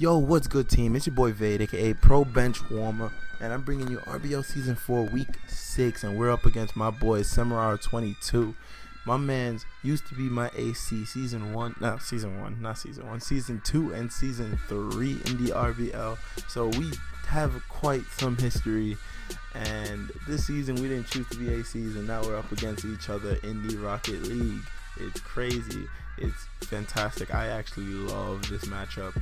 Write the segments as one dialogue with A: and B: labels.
A: Yo, what's good, team? It's your boy Vade, aka Pro Bench Warmer, and I'm bringing you RBL Season 4, Week 6, and we're up against my boy Samurai22. My man's used to be my AC Season 2 and Season 3 in the RBL, so we have quite some history, and this season we didn't choose to be ACs, and now we're up against each other in the Rocket League. It's crazy. It's fantastic. I actually love this matchup.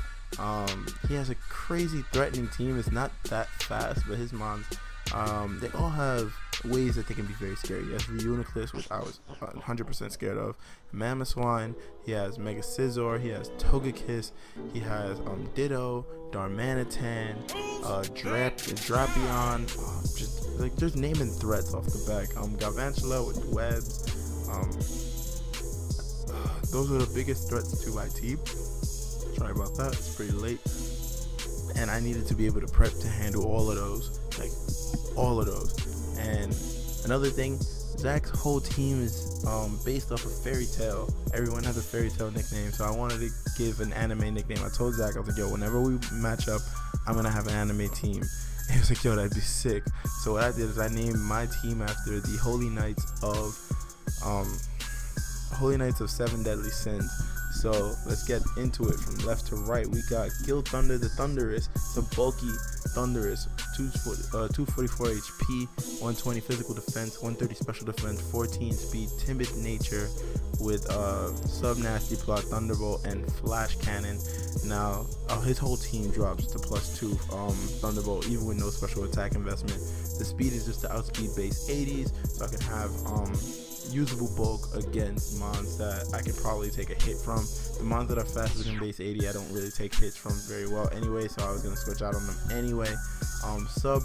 A: He has a crazy threatening team. It's not that fast, but his mons, they all have ways that they can be very scary. He has Reuniclus, which I was 100% scared of. Mamoswine, he has Mega Scizor, he has Togekiss, he has Ditto, Darmanitan, Drapion, just like there's naming threats off the back. Galvantula with webs. Those are the biggest threats to my team. Sorry about that, it's pretty late, and I needed to be able to prep to handle all of those, And another thing, Zach's whole team is based off of Fairy Tail. Everyone has a Fairy Tail nickname, so I wanted to give an anime nickname. I told Zach, I was like, yo, whenever we match up, I'm gonna have an anime team. And he was like, yo, that'd be sick. So what I did is I named my team after the Holy Knights of Seven Deadly Sins. So let's get into it from left to right. We got Gil Thunder the Thunderous, the bulky Thunderous, 244 HP, 120 physical defense, 130 special defense, 14 speed, timid nature with sub nasty plot, Thunderbolt, and flash cannon. Now his whole team drops to +2 Thunderbolt, even with no special attack investment. The speed is just the outspeed base 80s, so I can have usable bulk against mons that I could probably take a hit from. The mons that are faster than base 80, I don't really take hits from very well anyway, so I was gonna switch out on them anyway. Sub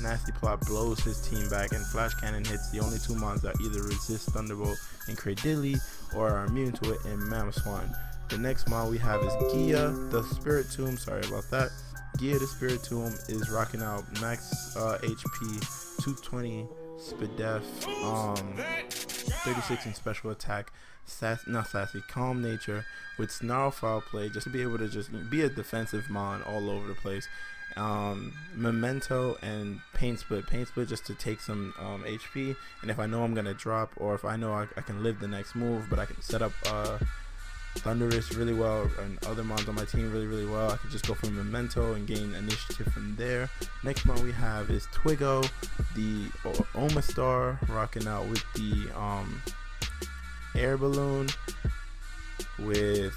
A: nasty plot blows his team back, and flash cannon hits the only two mons that either resist Thunderbolt in Cradilly or are immune to it in Mamoswine. The next mon we have is Gia the Spirit Tomb. Sorry about that. Gia the Spirit Tomb is rocking out max HP, 220 speed def, 36 in special attack, calm nature with snarl foul play, just to be able to just be a defensive mon all over the place. Memento and pain split just to take some HP, and if I know I'm gonna drop, or if I know I can live the next move, but I can set up Thunderous really well and other mons on my team really well, I can just go for Memento and gain initiative from there. Next mon we have is Twiggo the Omastar, rocking out with the air balloon with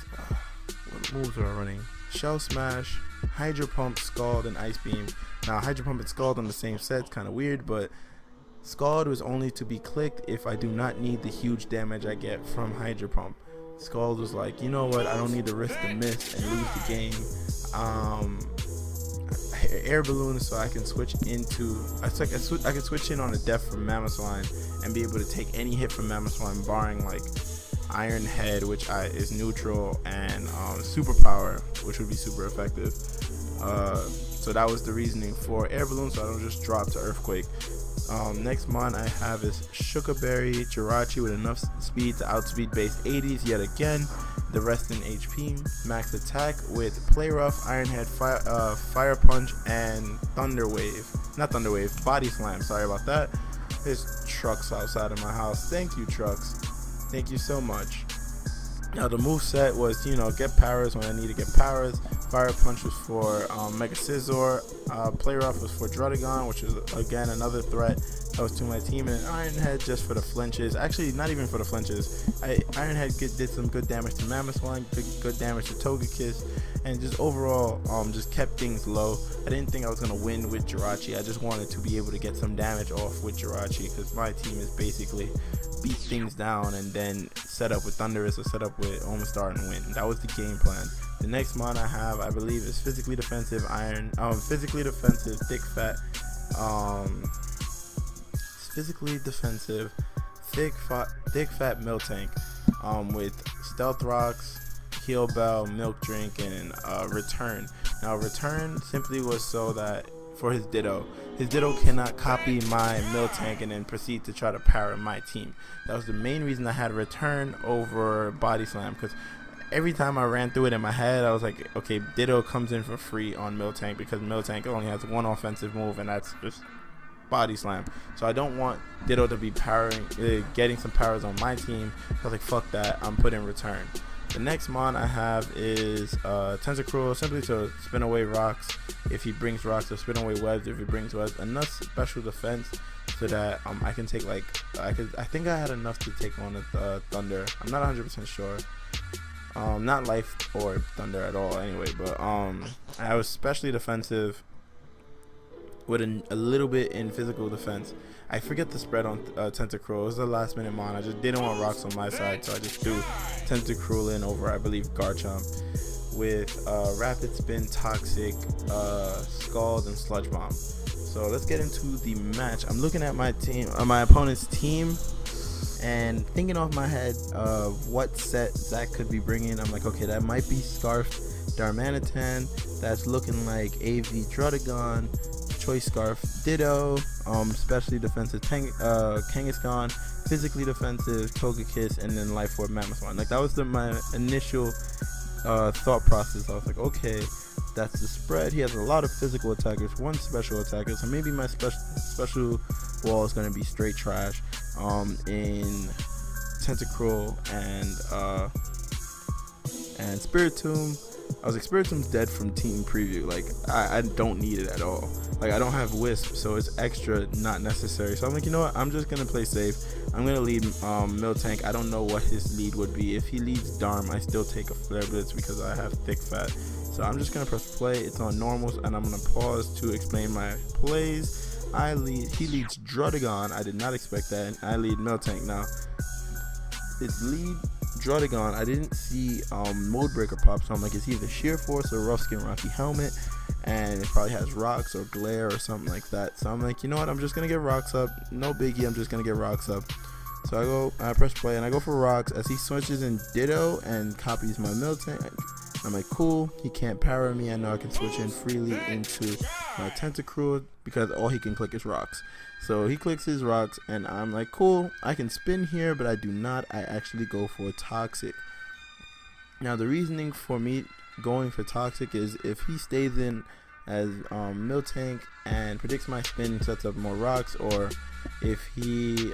A: what moves are I running? Shell Smash, Hydro Pump, Scald, and Ice Beam. Now Hydro Pump and Scald on the same set, kind of weird, but Scald was only to be clicked if I do not need the huge damage I get from Hydro Pump. Scald was like, you know what, I don't need to risk the miss and lose the game. Air balloon, so I can switch into I can switch in on a def from Mamoswine and be able to take any hit from Mamoswine, barring like Iron Head, which is neutral, and Superpower, which would be super effective. So that was the reasoning for air balloon, so I don't just drop to Earthquake. Next mon I have is Shukaberry Jirachi with enough speed to outspeed base 80s yet again. The rest in HP. Max attack with Play Rough, Iron Head, Fire Punch, and Body Slam. Sorry about that. There's trucks outside of my house. Thank you, trucks. Thank you so much. Now the move set was, get powers when I need to get powers. Fire Punch was for Mega Scizor. Play Rough was for Druddigon, which is again another threat that was to my team. And Iron Head just for the flinches. Actually, not even for the flinches. Iron Head did some good damage to Mamoswine, good damage to Togekiss, and just overall just kept things low. I didn't think I was gonna win with Jirachi. I just wanted to be able to get some damage off with Jirachi, because my team is basically beat things down and then set up with Thunderous or set up with Omastar and win. That was the game plan. The next mon I have, I believe, is physically defensive thick fat Miltank, with Stealth Rocks, Heal Bell, Milk Drink, and Return. Now Return simply was so that for his Ditto cannot copy my Miltank and then proceed to try to power my team. That was the main reason I had Return over Body Slam, because every time I ran through it in my head, I was like, okay, Ditto comes in for free on Miltank because Miltank only has one offensive move, and that's just body slam. So I don't want Ditto to be getting some powers on my team. I was like, fuck that, I'm putting return. The next mon I have is Tentacruel, simply to spin away rocks if he brings rocks, or spin away webs if he brings webs. Enough special defense so that I can take I think I had enough to take on a Thunder. I'm not 100% sure. Not Life or Thunder at all anyway, but I was especially defensive with a little bit in physical defense. I forget the spread on Tentacruel. It was the last minute mon. I just didn't want rocks on my side, so I just threw Tentacruel in over, I believe, Garchomp with Rapid Spin, Toxic, Scald, and Sludge Bomb. So let's get into the match. I'm looking at my opponent's team, and thinking off my head of what set Zach could be bringing. I'm like, okay, that might be Scarf Darmanitan. That's looking like AV Druddigon, Choice Scarf Ditto, especially defensive Kangaskhan, physically defensive Togekiss, and then Life Orb Mammothon. Like, that was my initial thought process. I was like, okay, that's the spread. He has a lot of physical attackers, one special attacker, so maybe my special wall is going to be straight trash in Tentacruel and Spiritomb. I was like, Spiritom's dead from team preview. Like, I don't need it at all. Like, I don't have Wisp, so it's extra not necessary. So I'm like, you know what? I'm just gonna play safe. I'm gonna lead Miltank. I don't know what his lead would be. If he leads Darm, I still take a Flare Blitz because I have thick fat. So I'm just gonna press play. It's on normals, and I'm gonna pause to explain my plays. He leads Druddigon. I did not expect that. And I lead Miltank. Now, it's lead Druddigon. I didn't see Mode Breaker pop, so I'm like, it's either Sheer Force or Rough Skin Rocky Helmet, and it probably has Rocks or Glare or something like that. So I'm like, you know what, I'm just gonna get Rocks up. No biggie, I'm just gonna get Rocks up. So I press play and I go for Rocks as he switches in Ditto and copies my Miltank. I'm like, cool, he can't power me. I know I can switch in freely into my Tentacruel because all he can click is Rocks. So he clicks his Rocks, and I'm like, cool, I can spin here, but I do not. I actually go for Toxic. Now, the reasoning for me going for Toxic is if he stays in as Miltank and predicts my spin and sets up more Rocks, or if he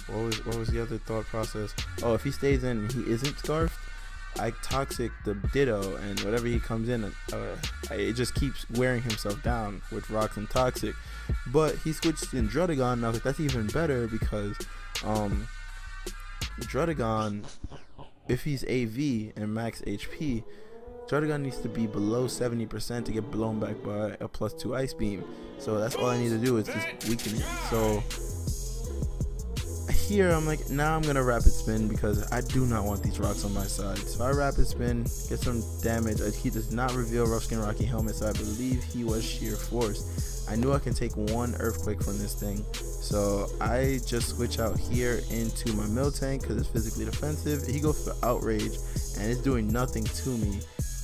A: what was the other thought process? Oh, if he stays in and he isn't Scarfed, I Toxic the Ditto, and whatever he comes in, it just keeps wearing himself down with Rocks and Toxic. But he switched in Druddigon, and I was like, that's even better because Druddigon, if he's AV and max HP, Druddigon needs to be below 70% to get blown back by a +2 Ice Beam. So that's all I need to do is just weaken it. So here I'm like, now I'm gonna Rapid Spin because I do not want these Rocks on my side. So I Rapid Spin, get some damage. He does not reveal Rough Skin Rocky Helmet, so I believe he was Sheer Force. I knew I can take one Earthquake from this thing, so I just switch out here into my Miltank because it's physically defensive. He goes for Outrage, and it's doing nothing to me.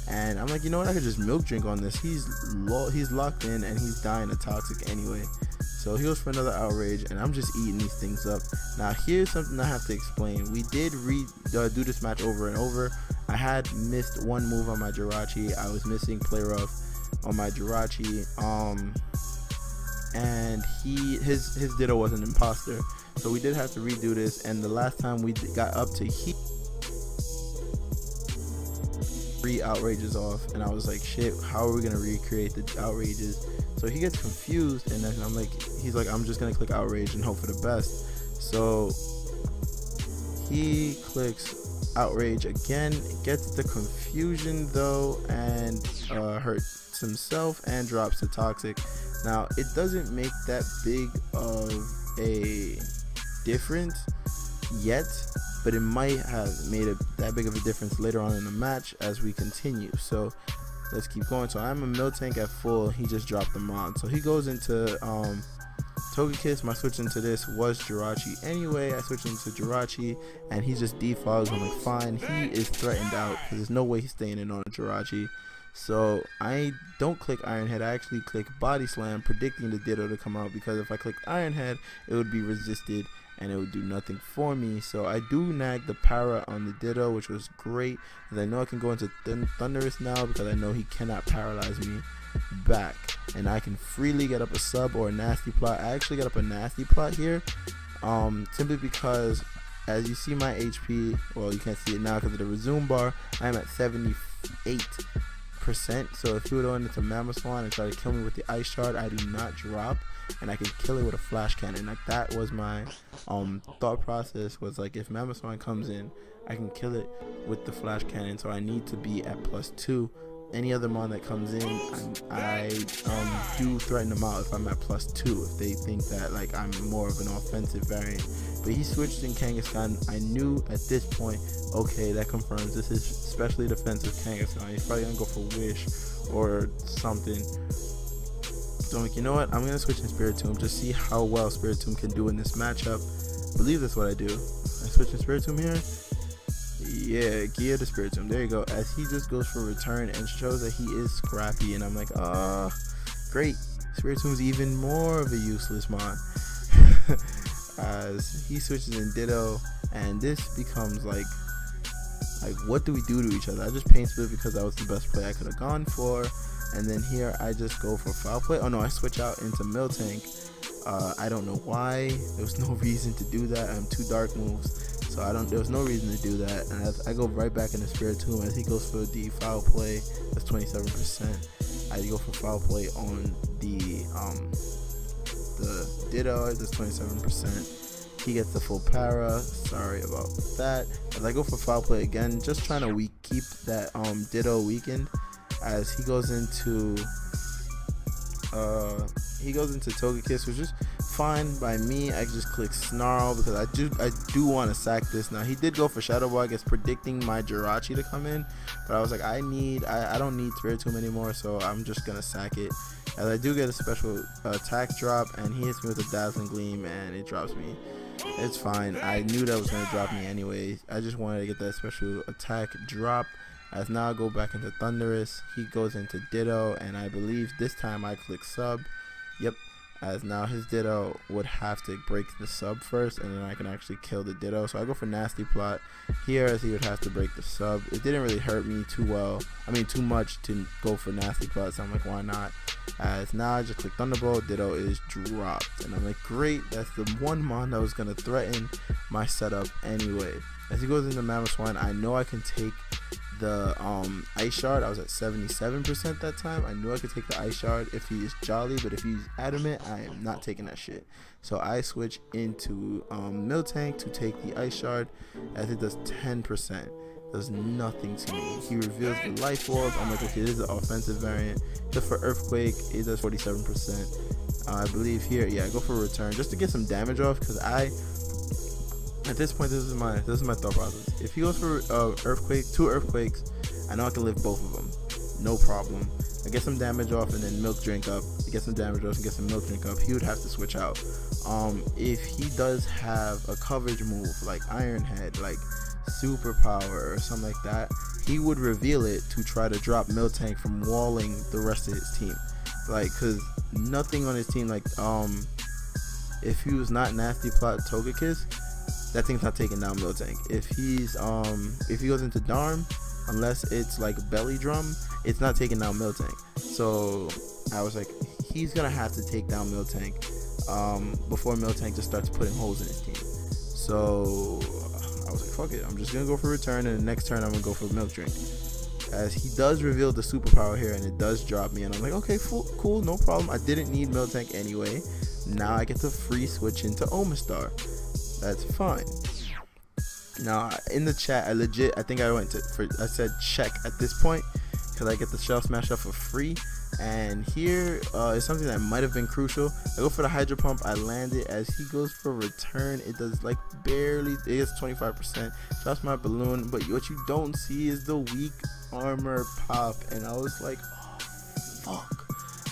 A: And I'm like, you know what? I could just Milk Drink on this. He's locked in, and he's dying to Toxic anyway. So he goes for another Outrage, and I'm just eating these things up. Now, here's something I have to explain. We did do this match over and over. I had missed one move on my Jirachi. I was missing Play Rough on my Jirachi. And his Ditto was an imposter. So we did have to redo this. And the last time we got up to 3 Outrages off, and I was like, shit, how are we gonna recreate the Outrages? So he gets confused, and then he's like, I'm just gonna click Outrage and hope for the best. So he clicks Outrage again, gets the confusion though, and hurts himself and drops the Toxic. Now, it doesn't make that big of a difference yet, but it might have made that big of a difference later on in the match as we continue. So let's keep going. So I'm a Miltank at full. He just dropped the mod. So he goes into Togekiss. My switch into this was Jirachi anyway. I switched into Jirachi, and he just defogs. I'm like, fine. He is threatened out because there's no way he's staying in on a Jirachi. So I don't click Iron Head. I actually click Body Slam, predicting the Ditto to come out, because if I clicked Iron Head, it would be resisted and it would do nothing for me. So I do nag the para on the Ditto, which was great, because I know I can go into Thunderous now, because I know he cannot paralyze me back, and I can freely get up a sub or a nasty plot. I actually got up a nasty plot here, simply because, as you see my HP, well, you can't see it now because of the resume bar, I'm at 78%. So if you would go into Mammoth Swan and try to kill me with the Ice Shard, I do not drop, and I can kill it with a flash cannon. Like, that was my thought process, was like, if Mammoth Swan comes in, I can kill it with the flash cannon. So I need to be at +2. Any other mon that comes in, I do threaten them out if I'm at +2, if they think that like I'm more of an offensive variant. But he switched in Kangaskhan. I knew at this point, okay, that confirms this is especially defensive Kangaskhan. He's probably gonna go for Wish or something. So I'm like, you know what, I'm gonna switch in Spiritomb, just see how well Spiritomb can do in this matchup. I believe that's what I do. I switch in Spiritomb here. Yeah, gear to Spiritomb. There you go. As he just goes for return and shows that he is scrappy, and I'm like, great. Spiritomb's even more of a useless mon. As he switches in Ditto, and this becomes like what do we do to each other? I just pain split because that was the best play I could have gone for, and then here I just go for foul play. Oh no, I switch out into Miltank. I don't know why. There was no reason to do that. I'm 2 dark moves. So there was no reason to do that, and I go right back into Spiritomb as he goes for the foul play. That's 27%. I go for foul play on the Ditto. That's 27%. He gets the full para. Sorry about that. As I go for foul play again, just trying to keep that Ditto weakened. As he goes into Togekiss, which is fine by me. I just click Snarl because I do want to sack this. Now he did go for Shadow Ball, I guess, predicting my Jirachi to come in, but I was like, I don't need Spiritomb anymore, so I'm just gonna sack it. As I do get a special attack drop, and he hits me with a Dazzling Gleam, and it drops me. It's fine. I knew that was gonna drop me anyway. I just wanted to get that special attack drop. As now I go back into Thunderous, he goes into Ditto, and I believe this time I click sub. Yep. As now his Ditto would have to break the sub first, and then I can actually kill the Ditto. So I go for Nasty Plot here, as he would have to break the sub. It didn't really hurt me too much to go for Nasty Plot, so I'm like, why not? As now I just click Thunderbolt, Ditto is dropped, and I'm like, great, that's the one mon that was gonna threaten my setup anyway. As he goes into Mammoth Swan, I know I can take the Ice Shard. I was at 77% that time. I knew I could take the Ice Shard if he is Jolly, but if he's Adamant, I am not taking that shit. So I switch into Miltank to take the Ice Shard, as it does 10%. Does nothing to me. He reveals the Life Walls. I'm like, okay, this is an offensive variant. Just for Earthquake, it does 47%. I believe here, yeah, I go for Return just to get some damage off, because at this point, this is my thought process. If he goes for Earthquake, 2 Earthquakes, I know I can live both of them, no problem. I get some damage off and then Milk Drink up. Get some damage off and get some Milk Drink up. He would have to switch out. If he does have a coverage move like Iron Head, like Superpower or something like that, he would reveal it to try to drop Miltank from walling the rest of his team. Like, cause nothing on his team, like if he was not Nasty Plot Togekiss, that thing's not taking down Miltank. If he goes into Darm, unless it's like Belly Drum, it's not taking down Miltank. So I was like, he's gonna have to take down Miltank before Miltank just starts putting holes in his team. So I was like, fuck it, I'm just gonna go for Return, and the next turn I'm gonna go for Milk Drink. As he does reveal the Superpower here, and it does drop me, and I'm like, okay, cool, no problem. I didn't need Miltank anyway. Now I get to free switch into Omastar. That's fine. Now in the chat, I think I said check at this point, because I get the Shell Smash up for free. And here is something that might have been crucial. I go for the Hydro Pump, I land it. As he goes for Return, it does like barely, it gets 25%. Drops my balloon, but what you don't see is the weak armor pop. And I was like, oh fuck,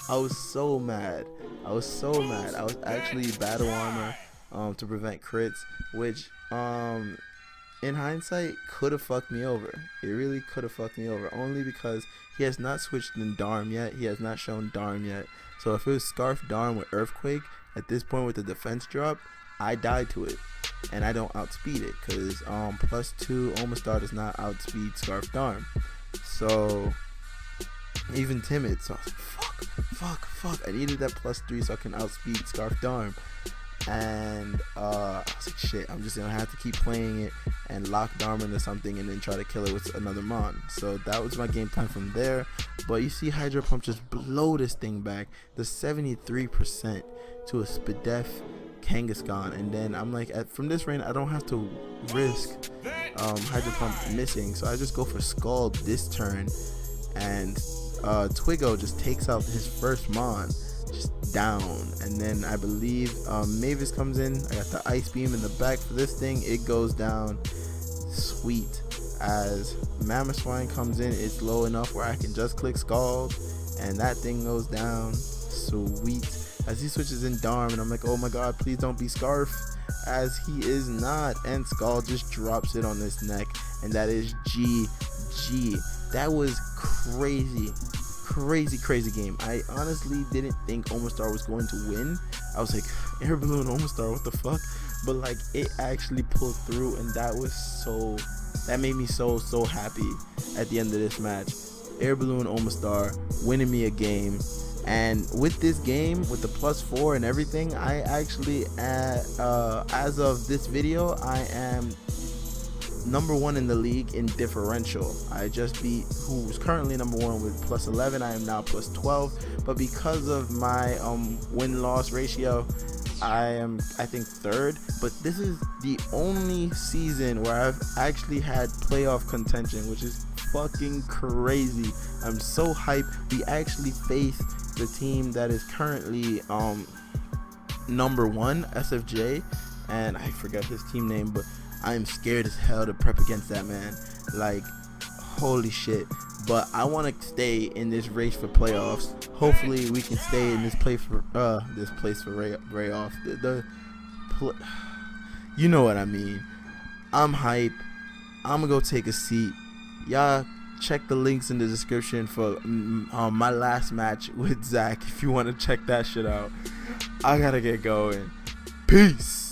A: I was so mad. I was actually battle armor to prevent crits, which in hindsight could have fucked me over. It really could have fucked me over, only because he has not switched in Darm yet. He has not shown Darm yet. So if it was Scarf Darm with Earthquake, at this point with the defense drop, I died to it. and I don't outspeed it because +2 Omastar does not outspeed Scarf Darm. So even timid, so I was like, fuck, I needed that +3 so I can outspeed Scarf Darm. And I was like, shit, I'm just gonna have to keep playing it and lock Darm into something and then try to kill it with another Mon. So that was my game plan from there. But you see Hydro Pump just blow this thing back, the 73% to a Spadef Kangaskhan. And then I'm like, from this range I don't have to risk Hydro Pump missing, so I just go for Scald this turn, and Twiggo just takes out his first Mon, just down. And then I believe Mavis comes in. I got the Ice Beam in the back for this thing. It goes down. Sweet. As Mamoswine comes in, it's low enough where I can just click Scald, and that thing goes down. Sweet. As he switches in Darm, and I'm like, oh my god, please don't be Scarf. As he is not, and Scald just drops it on this neck, and that is GG. That was crazy game. I honestly didn't think Omastar was going to win. I was like, Air Balloon Omastar, what the fuck? But like, it actually pulled through, and that made me so happy at the end of this match. Air Balloon Omastar winning me a game. And with this game, with the +4 and everything, I actually as of this video, I am #1 in the league in differential. I just beat who's currently #1 with +11. I am now +12, but because of my win-loss ratio, I am, I think, 3rd. But this is the only season where I've actually had playoff contention, which is fucking crazy. I'm so hyped. We actually faced the team that is currently #1, SFJ, and I forgot his team name, but I am scared as hell to prep against that man. Like, holy shit. But I want to stay in this race for playoffs. Hopefully we can stay in this place for Rayoff. You know what I mean. I'm hype. I'm gonna go take a seat. Y'all check the links in the description for my last match with Zach if you want to check that shit out. I gotta get going. Peace.